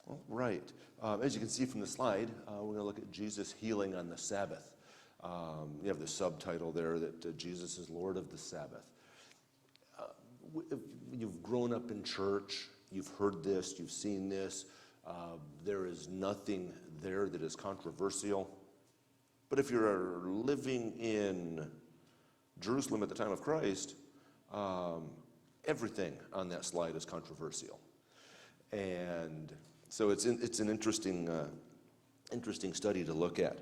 Well, right. As you can see from the slide, we're going to look at Jesus healing on the Sabbath. You have the subtitle there that Jesus is Lord of the Sabbath. If you've grown up in church, you've heard this, you've seen this. There is nothing there that is controversial. But if you're living in Jerusalem at the time of Christ, everything on that slide is controversial. And so it's an interesting study to look at.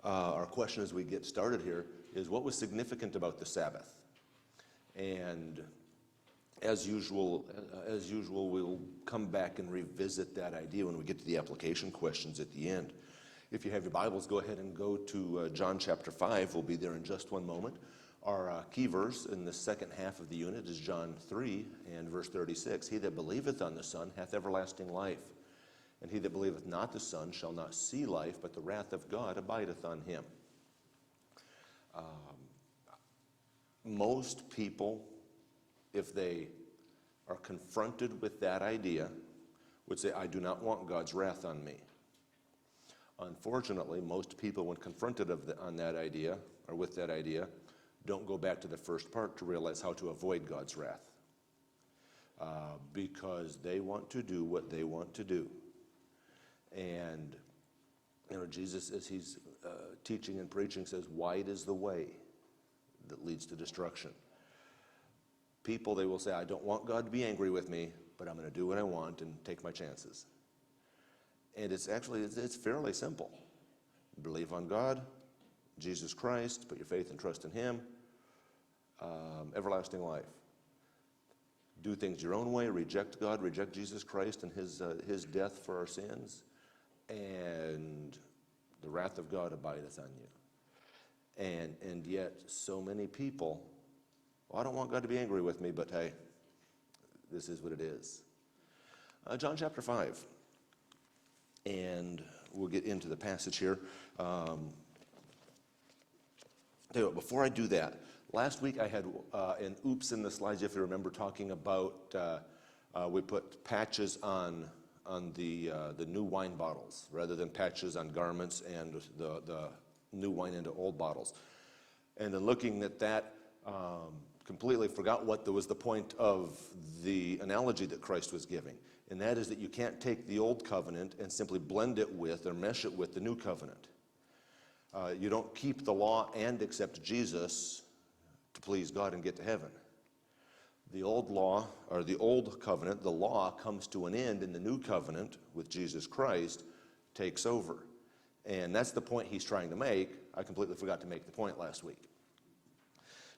Our question as we get started here is, what was significant about the Sabbath? And as usual, we'll come back and revisit that idea when we get to the application questions at the end. If you have your Bibles, go ahead and go to John chapter 5. We'll be there in just one moment. Our key verse in the second half of the unit is John 3 and verse 36. He that believeth on the Son hath everlasting life, and he that believeth not the Son shall not see life, but the wrath of God abideth on him. Most people, if they are confronted with that idea, would say, I do not want God's wrath on me. Unfortunately, most people, when confronted on that idea, or with that idea, don't go back to the first part to realize how to avoid God's wrath. Because they want to do what they want to do. And, Jesus, as he's teaching and preaching, says, wide is the way that leads to destruction. People, they will say, I don't want God to be angry with me, but I'm going to do what I want and take my chances. And it's fairly simple. Believe on God, Jesus Christ, put your faith and trust in him, everlasting life. Do things your own way, reject God, reject Jesus Christ and his death for our sins, and the wrath of God abideth on you. And yet so many people, well, I don't want God to be angry with me, but hey, this is what it is. John chapter 5, and we'll get into the passage here. Tell you what, before I do that, last week I had an oops in the slides, if you remember, talking about we put patches on the new wine bottles rather than patches on garments and the new wine into old bottles. And then looking at that, completely forgot what was the point of the analogy that Christ was giving. And that is that you can't take the old covenant and simply blend it with or mesh it with the new covenant. You don't keep the law and accept Jesus to please God and get to heaven. The old law, or the old covenant, the law comes to an end, and the new covenant with Jesus Christ takes over. And that's the point he's trying to make. I completely forgot to make the point last week.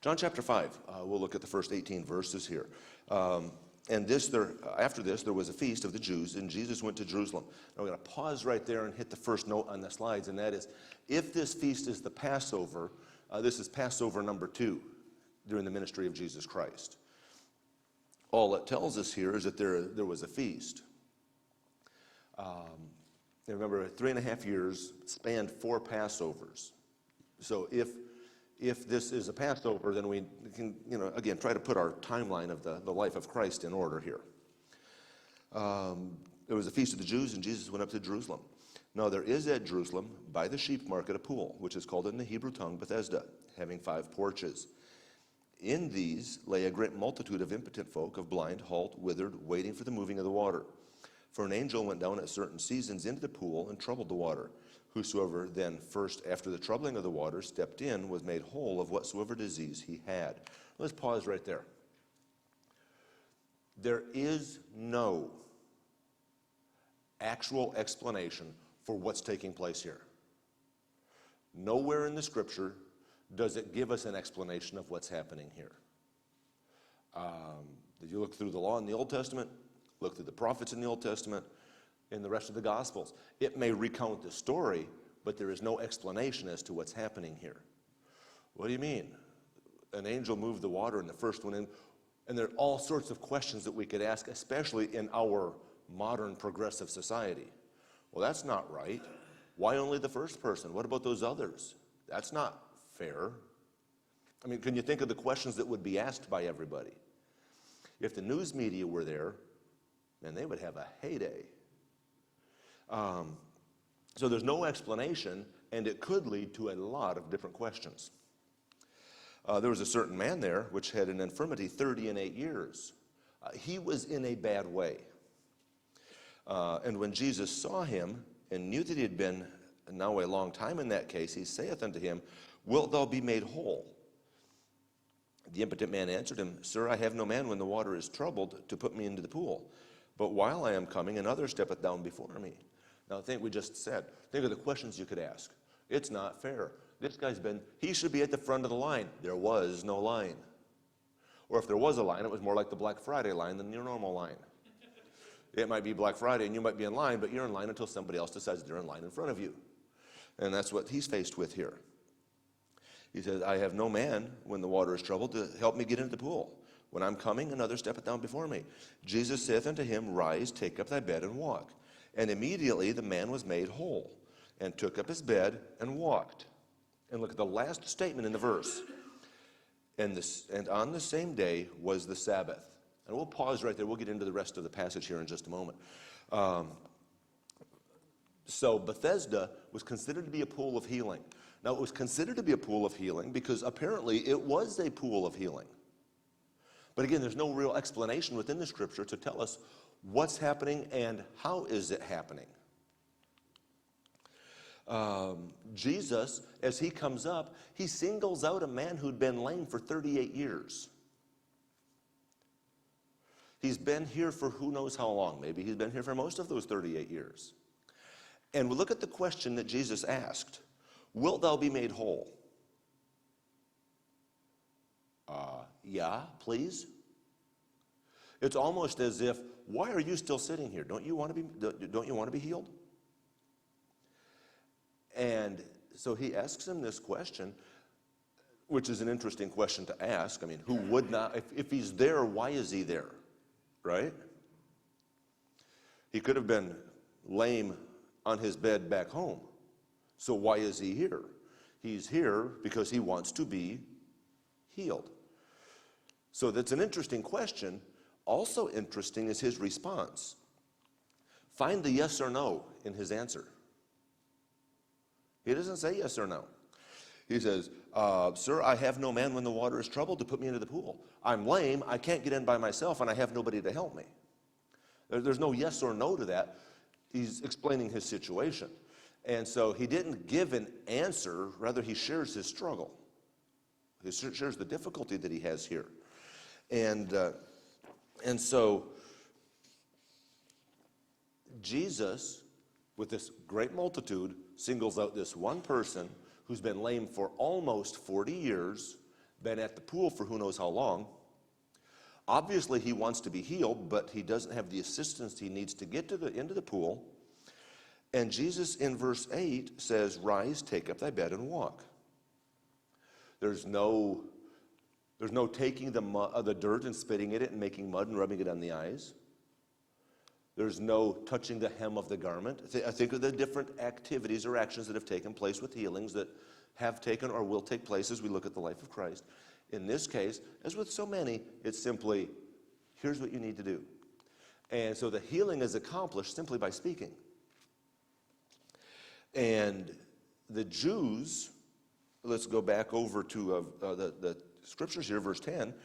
John chapter 5, we'll look at the first 18 verses here. After this, there was a feast of the Jews, and Jesus went to Jerusalem. Now we're going to pause right there and hit the first note on the slides, and that is, if this feast is the Passover, this is Passover number 2 during the ministry of Jesus Christ. All it tells us here is that there was a feast. Remember, 3.5 years spanned 4 Passovers. So if this is a Passover, then we can, again, try to put our timeline of the life of Christ in order here. There was a feast of the Jews, and Jesus went up to Jerusalem. Now there is at Jerusalem, by the sheep market, a pool, which is called in the Hebrew tongue Bethesda, having 5 porches. In these lay a great multitude of impotent folk, of blind, halt, withered, waiting for the moving of the water. For an angel went down at certain seasons into the pool and troubled the water. Whosoever then first, after the troubling of the water, stepped in, was made whole of whatsoever disease he had. Let's pause right there. There is no actual explanation for what's taking place here. Nowhere in the Scripture does it give us an explanation of what's happening here. If you look through the law in the Old Testament, look through the prophets in the Old Testament, in the rest of the Gospels, it may recount the story, but there is no explanation as to what's happening here. What do you mean? An angel moved the water and the first one in, and there are all sorts of questions that we could ask, especially in our modern progressive society. Well, that's not right. Why only the first person? What about those others? That's not fair. I mean, can you think of the questions that would be asked by everybody? If the news media were there, then they would have a heyday. So there's no explanation, and it could lead to a lot of different questions. There was a certain man there which had an infirmity 38 years. He was in a bad way. And when Jesus saw him and knew that he had been now a long time in that case, he saith unto him, Wilt thou be made whole? The impotent man answered him, Sir, I have no man when the water is troubled to put me into the pool. But while I am coming, another steppeth down before me. Now think we just said, think of the questions you could ask. It's not fair. This guy's he should be at the front of the line. There was no line. Or if there was a line, it was more like the Black Friday line than your normal line. It might be Black Friday and you might be in line, but you're in line until somebody else decides they're in line in front of you. And that's what he's faced with here. He says, I have no man when the water is troubled to help me get into the pool. When I'm coming, another steppeth down before me. Jesus saith unto him, Rise, take up thy bed and walk. And immediately the man was made whole, and took up his bed and walked. And look at the last statement in the verse. And on the same day was the Sabbath. And we'll pause right there. We'll get into the rest of the passage here in just a moment. So Bethesda was considered to be a pool of healing. Now, it was considered to be a pool of healing because apparently it was a pool of healing. But again, there's no real explanation within the Scripture to tell us what's happening and how is it happening. Jesus, as he comes up, he singles out a man who'd been lame for 38 years. He's been here for who knows how long. Maybe he's been here for most of those 38 years. And we look at the question that Jesus asked. Wilt thou be made whole? Yeah, please. It's almost as if, why are you still sitting here? Don't you want to be healed? And so he asks him this question, which is an interesting question to ask. I mean, who would not, if he's there, why is he there? Right? He could have been lame on his bed back home. So why is he here? He's here because he wants to be healed. So that's an interesting question. Also interesting is his response. Find the yes or no in his answer. He doesn't say yes or no. He says, Sir, I have no man when the water is troubled to put me into the pool. I'm lame, I can't get in by myself, and I have nobody to help me. There's no yes or no to that. He's explaining his situation. And so he didn't give an answer, rather he shares his struggle. He shares the difficulty that he has here. And so Jesus, with this great multitude, singles out this one person who's been lame for almost 40 years, been at the pool for who knows how long. Obviously he wants to be healed, but he doesn't have the assistance he needs to get into the pool. And Jesus in verse 8 says, Rise, take up thy bed and walk. There's no taking the dirt and spitting in it and making mud and rubbing it on the eyes. There's no touching the hem of the garment. I think of the different activities or actions that have taken place with healings that have taken or will take place as we look at the life of Christ. In this case, as with so many, it's simply, here's what you need to do. And so the healing is accomplished simply by speaking. And the Jews, let's go back over to the scriptures here, verse 10.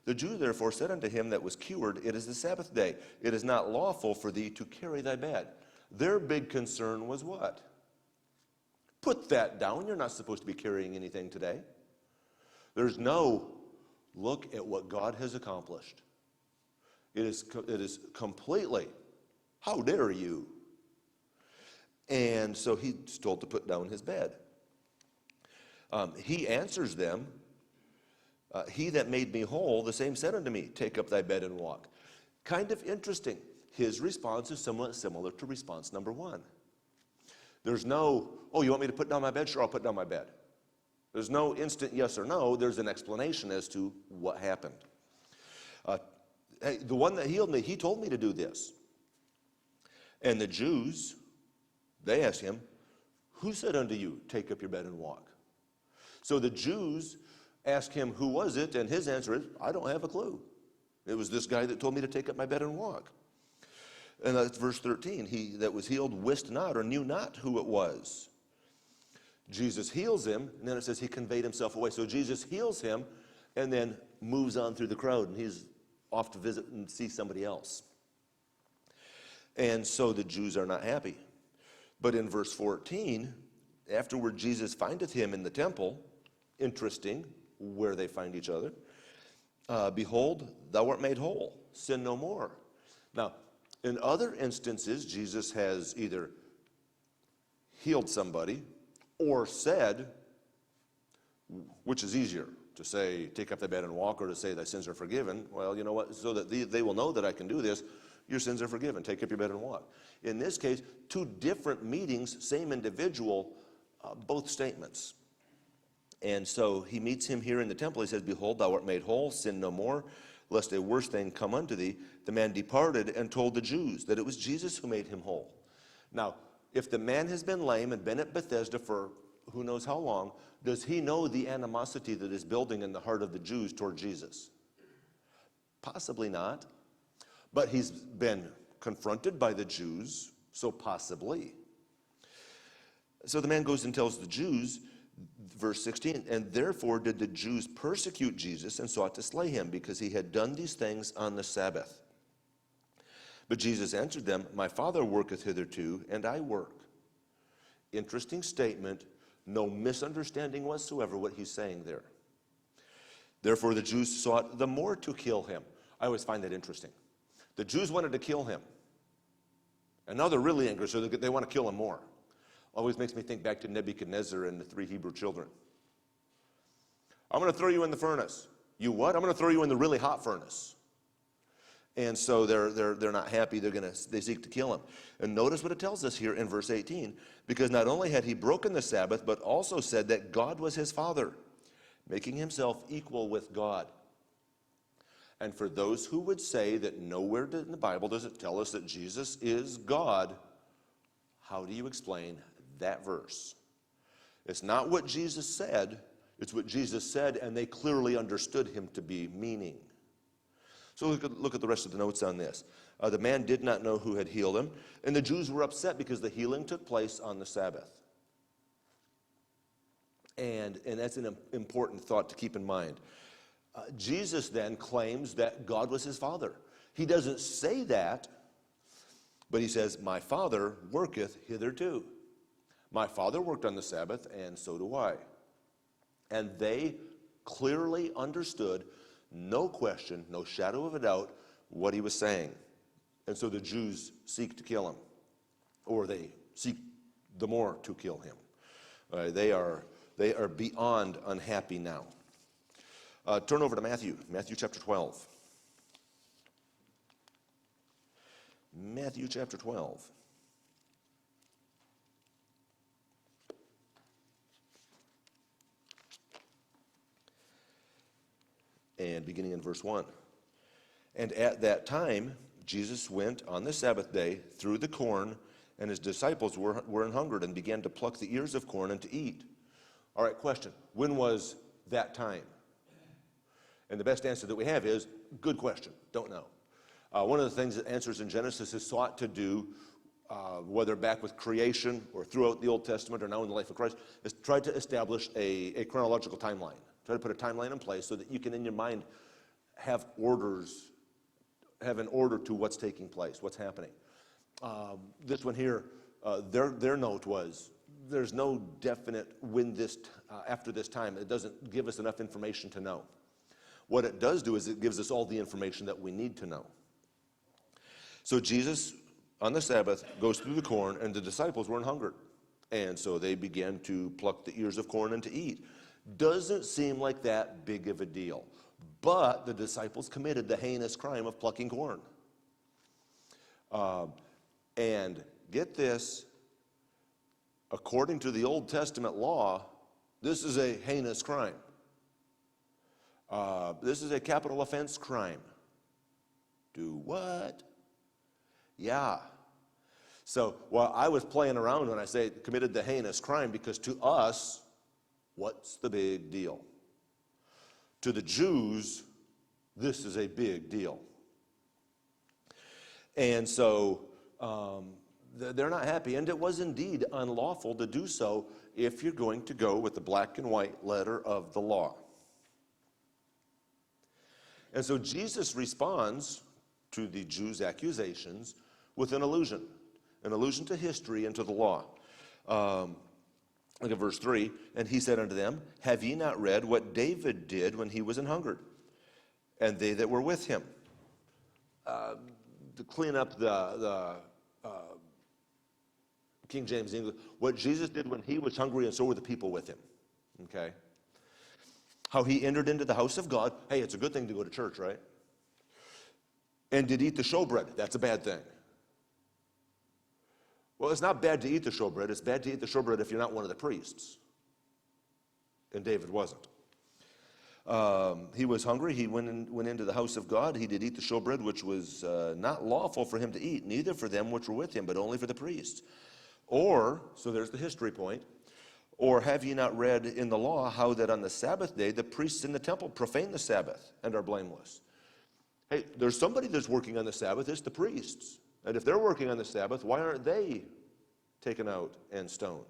The Jew therefore said unto him that was cured, It is the Sabbath day. It is not lawful for thee to carry thy bed. Their big concern was what? Put that down. You're not supposed to be carrying anything today. There's no look at what God has accomplished. It is completely, how dare you? And so he's told to put down his bed. He answers them, He that made me whole, the same said unto me, Take up thy bed and walk. Kind of interesting. His response is somewhat similar to response number one. There's no, oh, you want me to put down my bed? Sure, I'll put down my bed. There's no instant yes or no. There's an explanation as to what happened. Hey, the one that healed me, he told me to do this. And the Jews, they asked him, Who said unto you, take up your bed and walk? So the Jews asked him, who was it? And his answer is, I don't have a clue. It was this guy that told me to take up my bed and walk. And that's verse 13. He that was healed wist not or knew not who it was. Jesus heals him, and then it says he conveyed himself away. So Jesus heals him and then moves on through the crowd, and he's off to visit and see somebody else. And so the Jews are not happy. But in verse 14, afterward Jesus findeth him in the temple. Interesting where they find each other. Behold, thou art made whole. Sin no more. Now, in other instances, Jesus has either healed somebody or said, which is easier, to say, take up thy bed and walk, or to say, thy sins are forgiven. Well, you know what? So that they will know that I can do this, your sins are forgiven. Take up your bed and walk. In this case, two different meetings, same individual, both statements. And so he meets him here in the temple. He says, behold, thou art made whole, sin no more, lest a worse thing come unto thee. The man departed and told the Jews that it was Jesus who made him whole. Now, if the man has been lame and been at Bethesda for who knows how long, does he know the animosity that is building in the heart of the Jews toward Jesus? Possibly not. But he's been confronted by the Jews, so possibly. So the man goes and tells the Jews, verse 16, and therefore did the Jews persecute Jesus and sought to slay him, because he had done these things on the Sabbath. But Jesus answered them, my Father worketh hitherto, and I work. Interesting statement, no misunderstanding whatsoever what he's saying there. Therefore the Jews sought the more to kill him. I always find that interesting. The Jews wanted to kill him. And now they're really angry, so they want to kill him more. Always makes me think back to Nebuchadnezzar and the 3 Hebrew children. I'm going to throw you in the furnace. You what? I'm going to throw you in the really hot furnace. And so they're not happy. They seek to kill him. And notice what it tells us here in verse 18. Because not only had he broken the Sabbath, but also said that God was his Father, making himself equal with God. And for those who would say that nowhere in the Bible does it tell us that Jesus is God, how do you explain that verse? It's not what Jesus said, it's what Jesus said, and they clearly understood him to be meaning. So look at the rest of the notes on this. The man did not know who had healed him, and the Jews were upset because the healing took place on the Sabbath. And that's an important thought to keep in mind. Jesus then claims that God was his Father. He doesn't say that, but he says, my Father worketh hitherto. My Father worked on the Sabbath, and so do I. And they clearly understood, no question, no shadow of a doubt, what he was saying. And so the Jews seek to kill him, or they seek the more to kill him. They are beyond unhappy now. Turn over to Matthew chapter 12. Matthew chapter 12. And beginning in verse 1. And at that time, Jesus went on the Sabbath day through the corn, and his disciples were an hungered and began to pluck the ears of corn and to eat. All right, question. When was that time? And the best answer that we have is, good question, don't know. One of the things that Answers in Genesis has sought to do, whether back with creation or throughout the Old Testament or now in the life of Christ, is try to establish a chronological timeline. Try to put a timeline in place so that you can, in your mind, have an order to what's taking place, what's happening. This one here, their note was, there's no definite when after this time. It doesn't give us enough information to know. What it does do is it gives us all the information that we need to know. So Jesus, on the Sabbath, goes through the corn, and the disciples were an hungered. And so they began to pluck the ears of corn and to eat. Doesn't seem like that big of a deal. But the disciples committed the heinous crime of plucking corn. And get this, according to the Old Testament law, this is a heinous crime. This is a capital offense crime. Do what? Yeah. So, well, I was playing around when I say committed the heinous crime, because to us, what's the big deal? To the Jews, this is a big deal. And so They're not happy, and it was indeed unlawful to do so if you're going to go with the black and white letter of the law. And so Jesus responds to the Jews' accusations with an allusion to history and to the law. Look at verse 3. And he said unto them, have ye not read what David did when he was an hungered, and they that were with him? To clean up the King James English, what Jesus did when he was hungry, and so were the people with him. Okay? How he entered into the house of God. Hey, it's a good thing to go to church, right? And did eat the showbread. That's a bad thing. Well, it's not bad to eat the showbread. It's bad to eat the showbread if you're not one of the priests. And David wasn't. He was hungry. He went into the house of God. He did eat the showbread, which was not lawful for him to eat, neither for them which were with him, but only for the priests. Or, so there's the history point, or have ye not read in the law how that on the Sabbath day the priests in the temple profane the Sabbath and are blameless? Hey, there's somebody that's working on the Sabbath. It's the priests. And if they're working on the Sabbath, why aren't they taken out and stoned?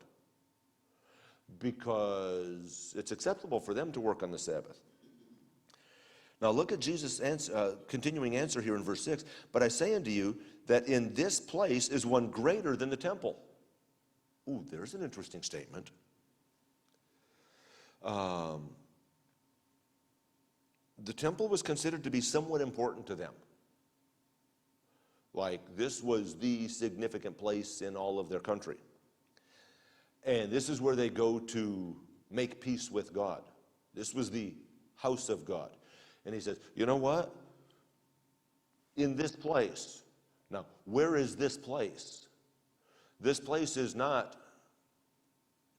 Because it's acceptable for them to work on the Sabbath. Now look at Jesus' continuing answer here in verse 6. But I say unto you that in this place is one greater than the temple. Ooh, there's an interesting statement. The temple was considered to be somewhat important to them. Like this was the significant place in all of their country. And this is where they go to make peace with God. This was the house of God. And he says, you know what? In this place. Now, where is this place? This place is not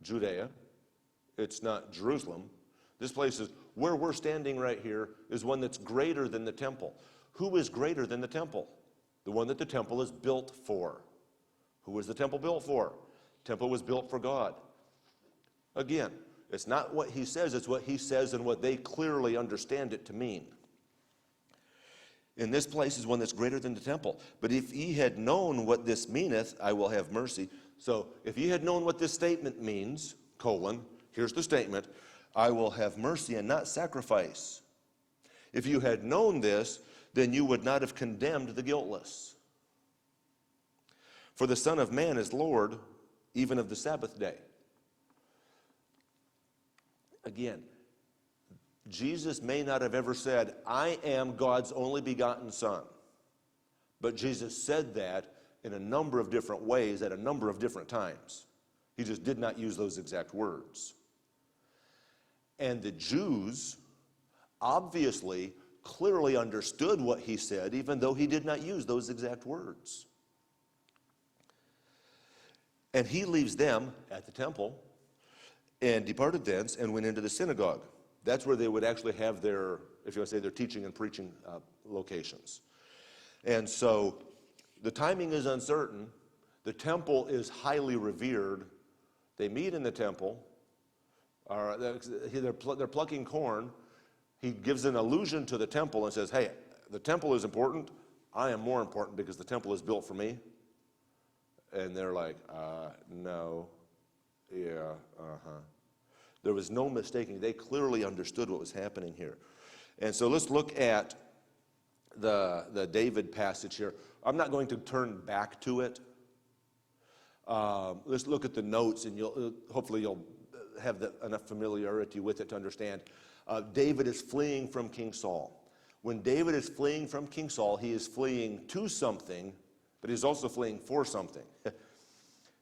Judea. It's not Jerusalem. This place is where we're standing right here is one that's greater than the temple. Who is greater than the temple? The one that the temple is built for. Who was the temple built for? The temple was built for God. Again, it's not what he says, it's what he says and what they clearly understand it to mean. In this place is one that's greater than the temple. But if ye had known what this meaneth, I will have mercy. So if ye had known what this statement means, here's the statement, I will have mercy and not sacrifice. If you had known this, then you would not have condemned the guiltless. For the Son of Man is Lord, even of the Sabbath day. Again, Jesus may not have ever said, I am God's only begotten Son. But Jesus said that in a number of different ways at a number of different times. He just did not use those exact words. And the Jews obviously clearly understood what he said, even though he did not use those exact words. And he leaves them at the temple and departed thence and went into the synagogue. That's where they would actually have their, if you want to say, their teaching and preaching locations. And so the timing is uncertain. The temple is highly revered. They meet in the temple. They're plucking corn. He gives an allusion to the temple and says, hey, the temple is important. I am more important because the temple is built for me. And they're like, no, yeah, There was no mistaking. They clearly understood what was happening here. And so let's look at the David passage here. I'm not going to turn back to it. Let's look at the notes, and hopefully you'll have enough familiarity with it to understand. David is fleeing from King Saul. When David is fleeing from King Saul, he is fleeing to something, but he's also fleeing for something.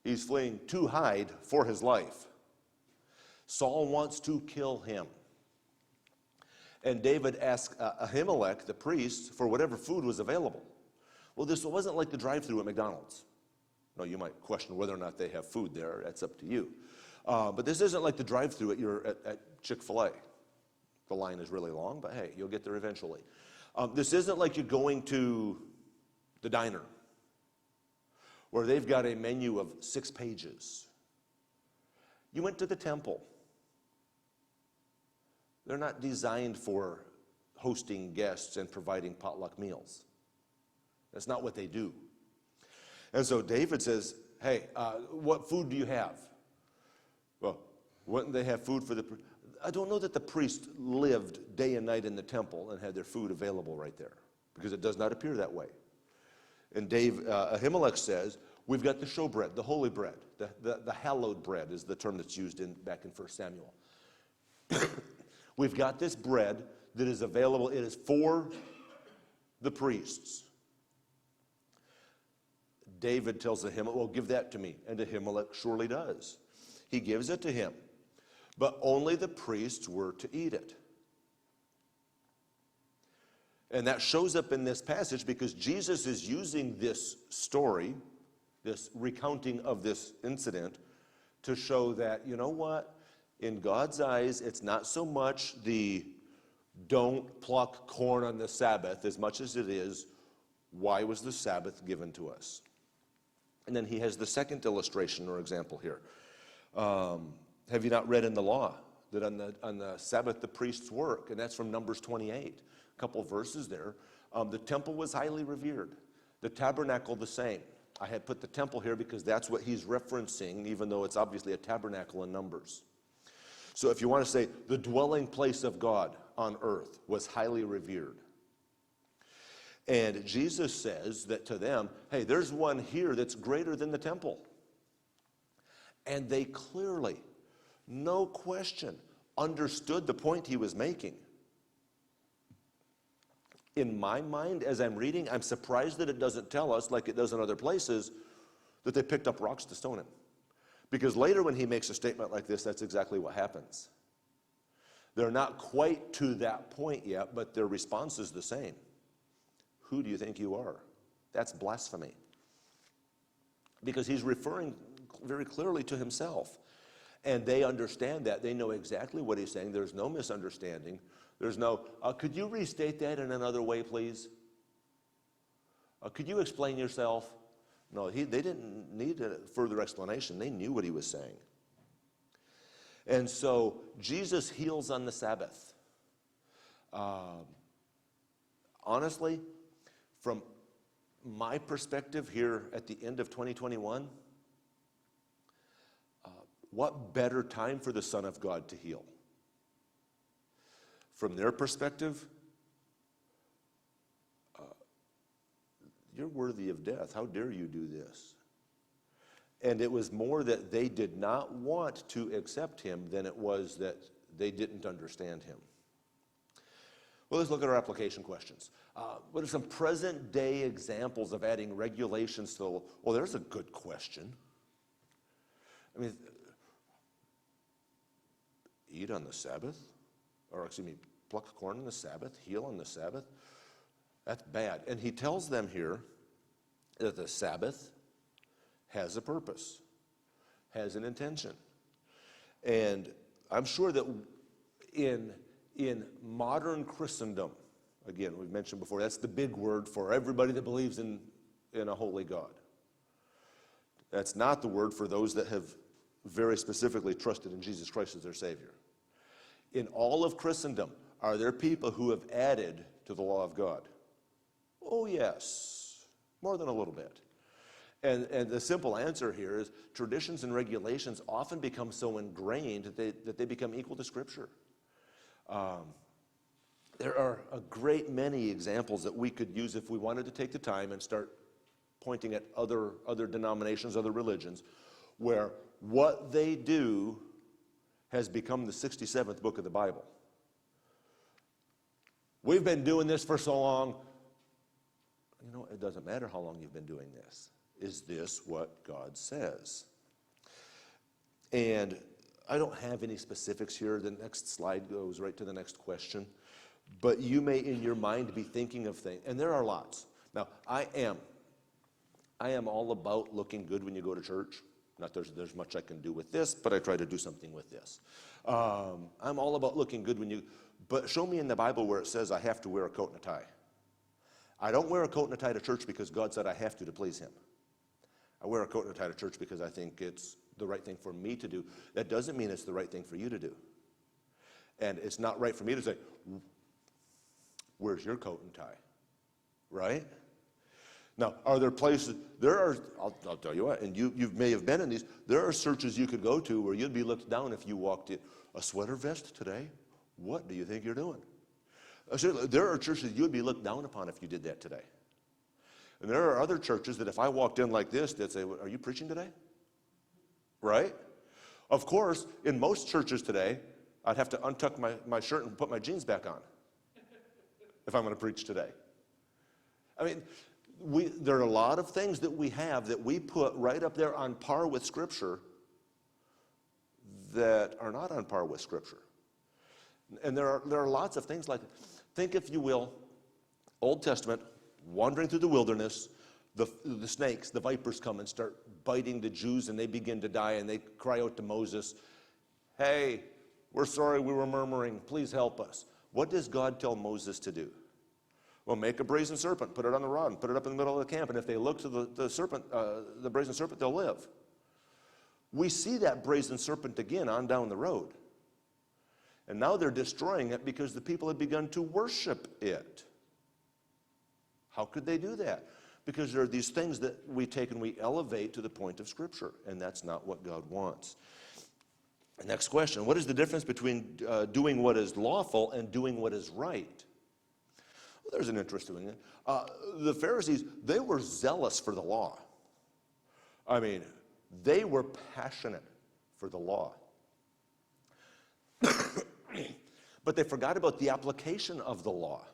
He's fleeing to hide for his life. Saul wants to kill him. And David asked Ahimelech, the priest, for whatever food was available. Well, this wasn't like the drive-thru at McDonald's. No, you might question whether or not they have food there. That's up to you. But this isn't like the drive-thru at Chick-fil-A. The line is really long, but hey, you'll get there eventually. This isn't like you're going to the diner, where they've got a menu of 6 pages. You went to the temple. They're not designed for hosting guests and providing potluck meals. That's not what they do. And so David says, hey, what food do you have? Well, wouldn't they have food for the priest? I don't know that the priest lived day and night in the temple and had their food available right there, because it does not appear that way. And Ahimelech says, we've got the showbread, the holy bread, the hallowed bread is the term that's used back in 1 Samuel. We've got this bread that is available. It is for the priests. David tells Ahimelech, well, give that to me. And Ahimelech surely does. He gives it to him. But only the priests were to eat it. And that shows up in this passage because Jesus is using this story, this recounting of this incident, to show that, you know what? In God's eyes, it's not so much the don't pluck corn on the Sabbath as much as it is, why was the Sabbath given to us? And then he has the second illustration or example here. Have you not read in the law that on the Sabbath the priests work? And that's from Numbers 28, a couple of verses there. The temple was highly revered. The tabernacle the same. I had put the temple here because that's what he's referencing, even though it's obviously a tabernacle in Numbers. So if you want to say the dwelling place of God on earth was highly revered. And Jesus says that to them, hey, there's one here that's greater than the temple. And they clearly, no question, understood the point he was making. In my mind, as I'm reading, I'm surprised that it doesn't tell us, like it does in other places, that they picked up rocks to stone him. Because later when he makes a statement like this, that's exactly what happens. They're not quite to that point yet, but their response is the same. Who do you think you are? That's blasphemy. Because he's referring very clearly to himself. And they understand that. They know exactly what he's saying. There's no misunderstanding. There's no, could you restate that in another way, please? Could you explain yourself? No, they didn't need a further explanation. They knew what he was saying. And so Jesus heals on the Sabbath. Honestly, from my perspective here at the end of 2021, what better time for the Son of God to heal? From their perspective, you're worthy of death. How dare you do this? And it was more that they did not want to accept him than it was that they didn't understand him. Well, let's look at our application questions. What are some present day examples of adding regulations to the law? Well, there's a good question. I mean, eat on the Sabbath? Or excuse me, pluck corn on the Sabbath, heal on the Sabbath? That's bad. And he tells them here that the Sabbath has a purpose, has an intention. And I'm sure that in modern Christendom, again, we've mentioned before, that's the big word for everybody that believes in a holy God. That's not the word for those that have very specifically trusted in Jesus Christ as their Savior. In all of Christendom, are there people who have added to the law of God? Oh, yes, more than a little bit. And the simple answer here is traditions and regulations often become so ingrained that they become equal to Scripture. There are a great many examples that we could use if we wanted to take the time and start pointing at other denominations, other religions, where what they do has become the 67th book of the Bible. We've been doing this for so long. You know, it doesn't matter how long you've been doing this. Is this what God says? And I don't have any specifics here. The next slide goes right to the next question. But you may, in your mind, be thinking of things. And there are lots. Now, I am all about looking good when you go to church. Not there's much I can do with this, but I try to do something with this. I'm all about looking good but show me in the Bible where it says I have to wear a coat and a tie. I don't wear a coat and a tie to church because God said I have to please him. I wear a coat and a tie to church because I think it's the right thing for me to do. That doesn't mean it's the right thing for you to do. And it's not right for me to say, where's your coat and tie? Right? Now, are there places, I'll tell you what, and you may have been in these, there are churches you could go to where you'd be looked down if you walked in. A sweater vest today? What do you think you're doing? There are churches you'd be looked down upon if you did that today. And there are other churches that if I walked in like this, they'd say, are you preaching today? Right? Of course, in most churches today, I'd have to untuck my shirt and put my jeans back on if I'm going to preach today. I mean, there are a lot of things that we have that we put right up there on par with Scripture that are not on par with Scripture. And there are lots of things like, think if you will, Old Testament, wandering through the wilderness, the snakes, the vipers come and start biting the Jews and they begin to die and they cry out to Moses, hey, we're sorry we were murmuring, please help us. What does God tell Moses to do? Well, make a brazen serpent, put it on the rod, and put it up in the middle of the camp, and if they look to the brazen serpent, they'll live. We see that brazen serpent again on down the road. And now they're destroying it because the people had begun to worship it. How could they do that? Because there are these things that we take and we elevate to the point of Scripture, and that's not what God wants. Next question, what is the difference between doing what is lawful and doing what is right? Well, there's an interesting thing. The Pharisees, they were zealous for the law. I mean, they were passionate for the law. But they forgot about the application of the law.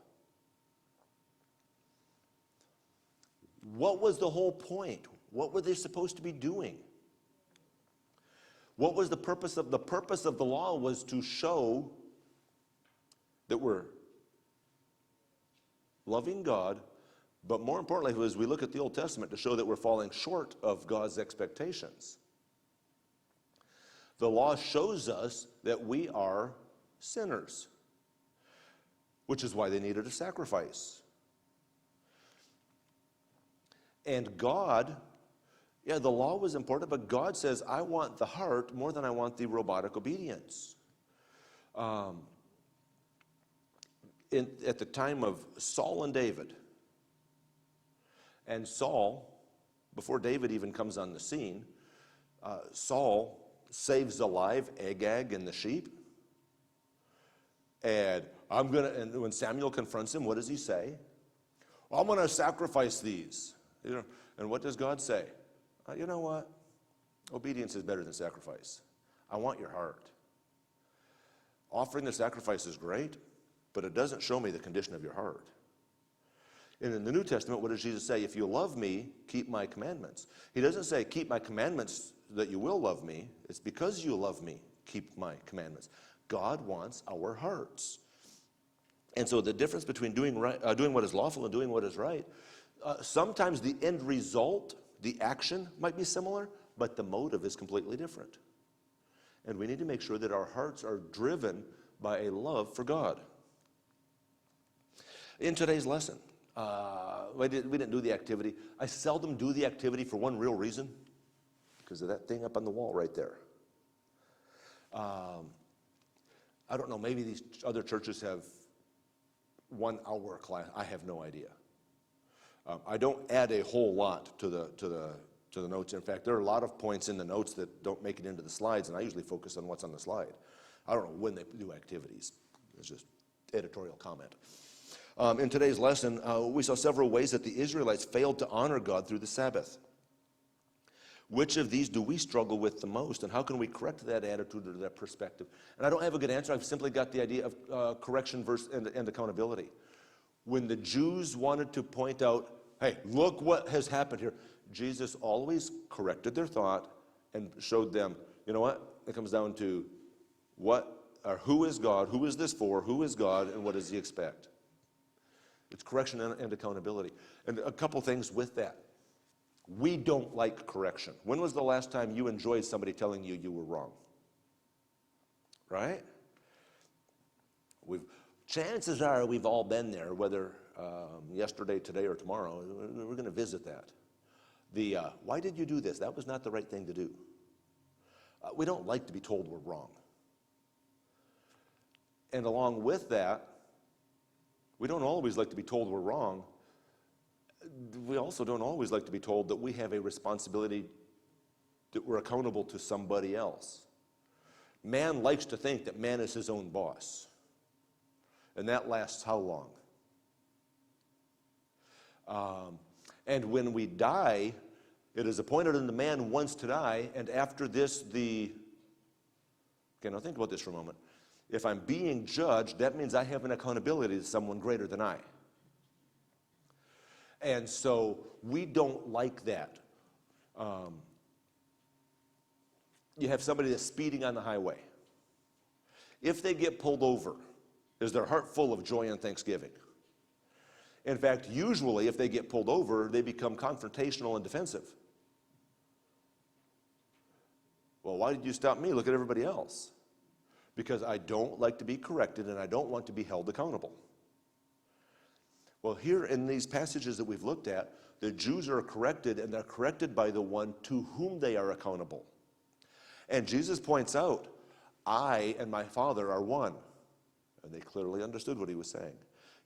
What was the whole point? What were they supposed to be doing? What was the purpose of the law was to show that we're loving God, but more importantly, as we look at the Old Testament, to show that we're falling short of God's expectations. The law shows us that we are sinners, which is why they needed a sacrifice. And God, yeah, the law was important, but God says, I want the heart more than I want the robotic obedience. At the time of Saul and David, and Saul, before David even comes on the scene, Saul saves alive Agag and the sheep. And when Samuel confronts him, what does he say? Well, I'm going to sacrifice these. And what does God say? You know what? Obedience is better than sacrifice. I want your heart. Offering the sacrifice is great, but it doesn't show me the condition of your heart. And in the New Testament, what does Jesus say? If you love me, keep my commandments. He doesn't say, keep my commandments that you will love me. It's because you love me, keep my commandments. God wants our hearts. And so the difference between doing what is lawful and doing what is right, sometimes the end result, the action might be similar, but the motive is completely different. And we need to make sure that our hearts are driven by a love for God. In today's lesson, we didn't do the activity. I seldom do the activity for one real reason, because of that thing up on the wall right there. I don't know, maybe these other churches have 1 hour class. I have no idea. I don't add a whole lot to the notes. In fact, there are a lot of points in the notes that don't make it into the slides, and I usually focus on what's on the slide. I don't know when they do activities. It's just editorial comment. In today's lesson, we saw several ways that the Israelites failed to honor God through the Sabbath. Which of these do we struggle with the most, and how can we correct that attitude or that perspective? And I don't have a good answer. I've simply got the idea of correction and accountability. When the Jews wanted to point out, hey, look what has happened here, Jesus always corrected their thought and showed them, you know what? It comes down to who is God, who is this for, who is God, and what does he expect? It's correction and accountability. And a couple things with that. We don't like correction. When was the last time you enjoyed somebody telling you you were wrong? Right? Chances are we've all been there, whether yesterday, today, or tomorrow. We're going to visit that. Why did you do this? That was not the right thing to do. We don't like to be told we're wrong. And along with that, we don't always like to be told we're wrong. we also don't always like to be told that we have a responsibility, that we're accountable to somebody else. Man likes to think that man is his own boss. And that lasts how long? And when we die, it is appointed unto man once to die, and after this okay, now think about this for a moment. If I'm being judged, that means I have an accountability to someone greater than I. And so we don't like that. You have somebody that's speeding on the highway. If they get pulled over, is their heart full of joy and thanksgiving? In fact, usually if they get pulled over, they become confrontational and defensive. Well, why did you stop me? Look at everybody else. Because I don't like to be corrected and I don't want to be held accountable. Well, here in these passages that we've looked at, the Jews are corrected, and they're corrected by the one to whom they are accountable. And Jesus points out, I and my Father are one. And they clearly understood what he was saying.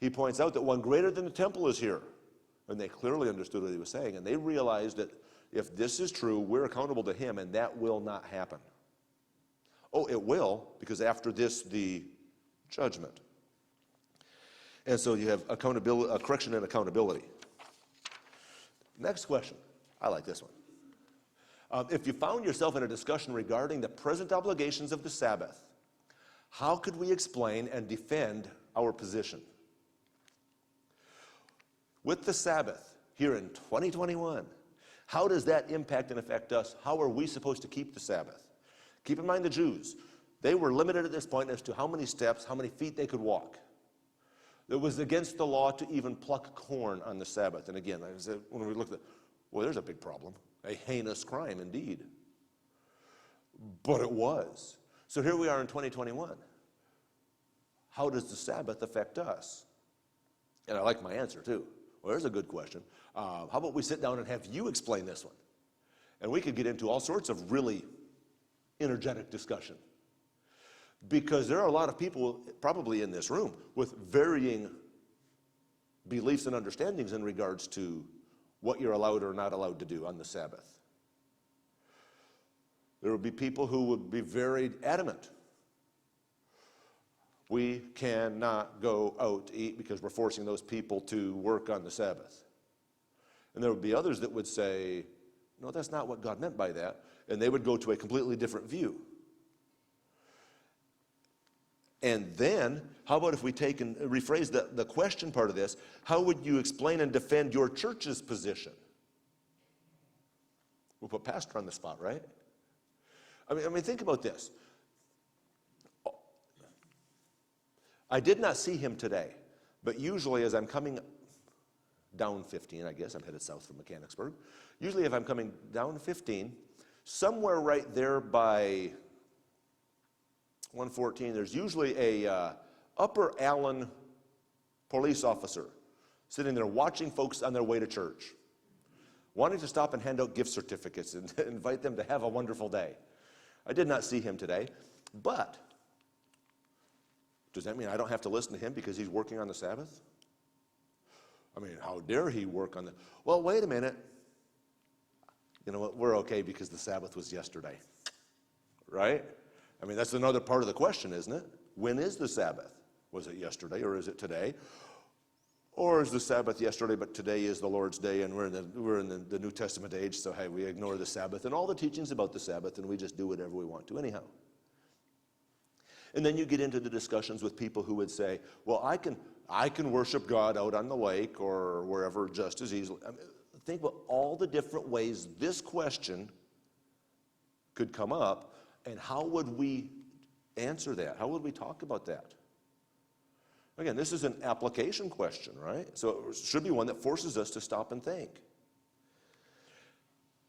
He points out that one greater than the temple is here. And they clearly understood what he was saying. And they realized that if this is true, we're accountable to him, and that will not happen. Oh, it will, because after this, the judgment. And so you have accountability, correction and accountability. Next question. I like this one. If you found yourself in a discussion regarding the present obligations of the Sabbath, how could we explain and defend our position? With the Sabbath here in 2021, how does that impact and affect us? How are we supposed to keep the Sabbath? Keep in mind the Jews. They were limited at this point as to how many steps, how many feet they could walk. It was against the law to even pluck corn on the Sabbath. And again, I said, when we looked at, well, there's a big problem. A heinous crime indeed. But it was. So here we are in 2021. How does the Sabbath affect us? And I like my answer too. Well, there's a good question. How about we sit down and have you explain this one? And we could get into all sorts of really energetic discussion. Because there are a lot of people probably in this room with varying beliefs and understandings in regards to what you're allowed or not allowed to do on the Sabbath. There will be people who would be very adamant. We cannot go out to eat because we're forcing those people to work on the Sabbath. And there would be others that would say, no, that's not what God meant by that. And they would go to a completely different view. And then, how about if we take and rephrase the question part of this, how would you explain and defend your church's position? We'll put pastor on the spot, right? I mean, think about this. I did not see him today, but usually as I'm coming down 15, I guess, I'm headed south from Mechanicsburg. Usually if I'm coming down 15, somewhere right there by 114, there's usually a Upper Allen police officer sitting there watching folks on their way to church, wanting to stop and hand out gift certificates and invite them to have a wonderful day. I did not see him today, but does that mean I don't have to listen to him because he's working on the Sabbath? I mean, how dare he work on the... Well, wait a minute. You know what? We're okay because the Sabbath was yesterday, right? I mean, that's another part of the question, isn't it? When is the Sabbath? Was it yesterday or is it today? Or is the Sabbath yesterday, but today is the Lord's day and we're in the New Testament age, so hey, we ignore the Sabbath and all the teachings about the Sabbath and we just do whatever we want to anyhow. And then you get into the discussions with people who would say, well, I can worship God out on the lake or wherever just as easily. I mean, think about all the different ways this question could come up, and how would we answer that? How would we talk about that? Again, this is an application question, right? So it should be one that forces us to stop and think.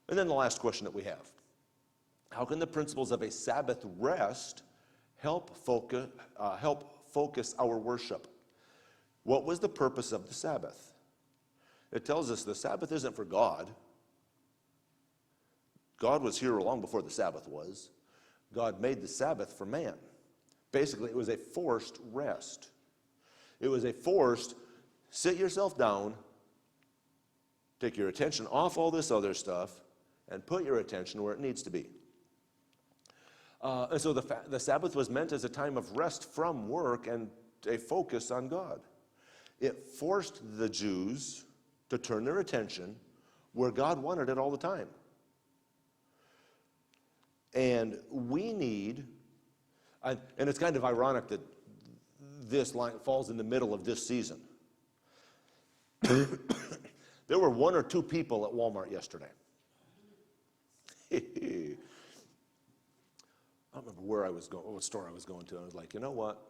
And then the last question that we have. How can the principles of a Sabbath rest help focus our worship? What was the purpose of the Sabbath? It tells us the Sabbath isn't for God. God was here long before the Sabbath was. God made the Sabbath for man. Basically, it was a forced rest. It was a forced, sit yourself down Take your attention off all this other stuff and put your attention where it needs to be. And so the Sabbath was meant as a time of rest from work and a focus on God. It forced the Jews to turn their attention where God wanted it all the time. And we need, and it's kind of ironic that this line falls in the middle of this season. There were 1 or 2 people at Walmart yesterday. I don't remember where I was going, what store I was going to. I was like, you know what?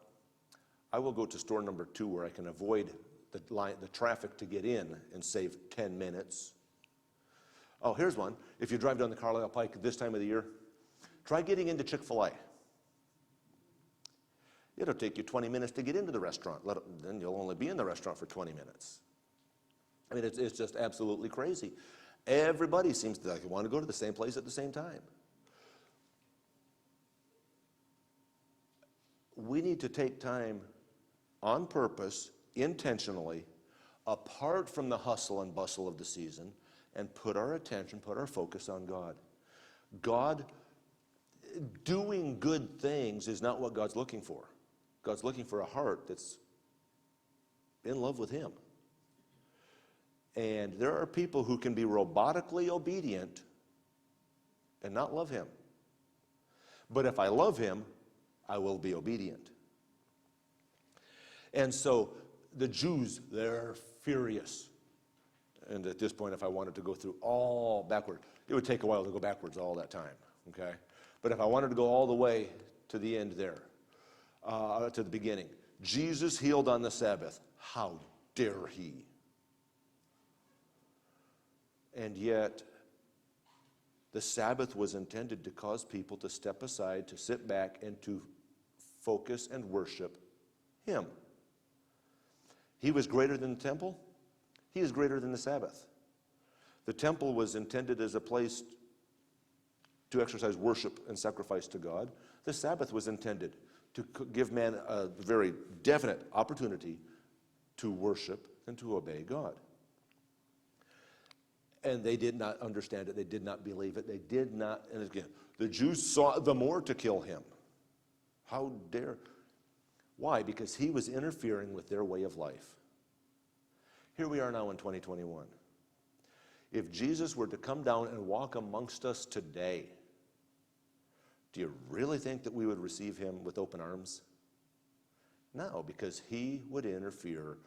I will go to store number 2 where I can avoid the traffic to get in and save 10 minutes. Oh, here's one. If you drive down the Carlisle Pike this time of the year, try getting into Chick-fil-A. It'll take you 20 minutes to get into the restaurant. Then you'll only be in the restaurant for 20 minutes. I mean, it's just absolutely crazy. Everybody seems to want to go to the same place at the same time. We need to take time on purpose, intentionally, apart from the hustle and bustle of the season, and put our attention, put our focus on God. God, doing good things is not what God's looking for. God's looking for a heart that's in love with Him. And there are people who can be robotically obedient and not love Him. But if I love Him, I will be obedient. And so the Jews, they're furious. And at this point, if I wanted to go through all backward, it would take a while to go backwards all that time, okay? But if I wanted to go all the way to the end there, to the beginning, Jesus healed on the Sabbath. How dare He? And yet, the Sabbath was intended to cause people to step aside, to sit back, and to focus and worship Him. He was greater than the temple. He is greater than the Sabbath. The temple was intended as a place to exercise worship and sacrifice to God. The Sabbath was intended to give man a very definite opportunity to worship and to obey God. And they did not understand it. They did not believe it. They did not, and again, the Jews sought the more to kill Him. How dare? Why? Because He was interfering with their way of life. Here we are now in 2021. If Jesus were to come down and walk amongst us today, do you really think that we would receive Him with open arms? No, because He would interfere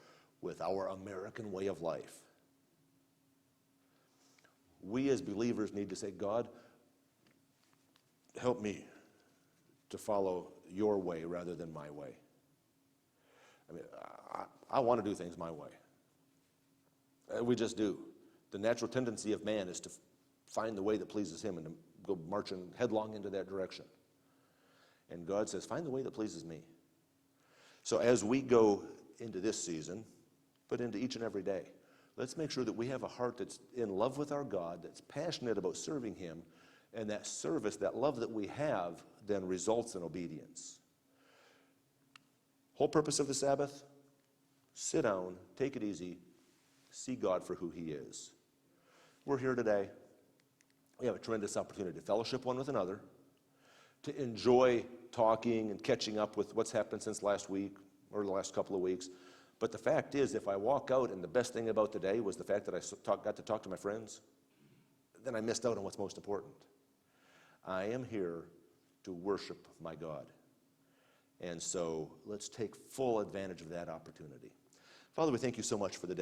with our American way of life. We as believers need to say, God, help me to follow your way rather than my way. I mean, I want to do things my way. We just do. The natural tendency of man is to find the way that pleases Him and to go marching headlong into that direction. And God says, find the way that pleases me. So as we go into this season, but into each and every day, let's make sure that we have a heart that's in love with our God, that's passionate about serving Him, and that service, that love that we have, then results in obedience. Whole purpose of the Sabbath? Sit down, take it easy, see God for who He is. We're here today. We have a tremendous opportunity to fellowship one with another, to enjoy talking and catching up with what's happened since last week or the last couple of weeks. But the fact is, if I walk out and the best thing about today was the fact that I got to talk to my friends, then I missed out on what's most important. I am here to worship my God. And so let's take full advantage of that opportunity. Father, we thank you so much for the day.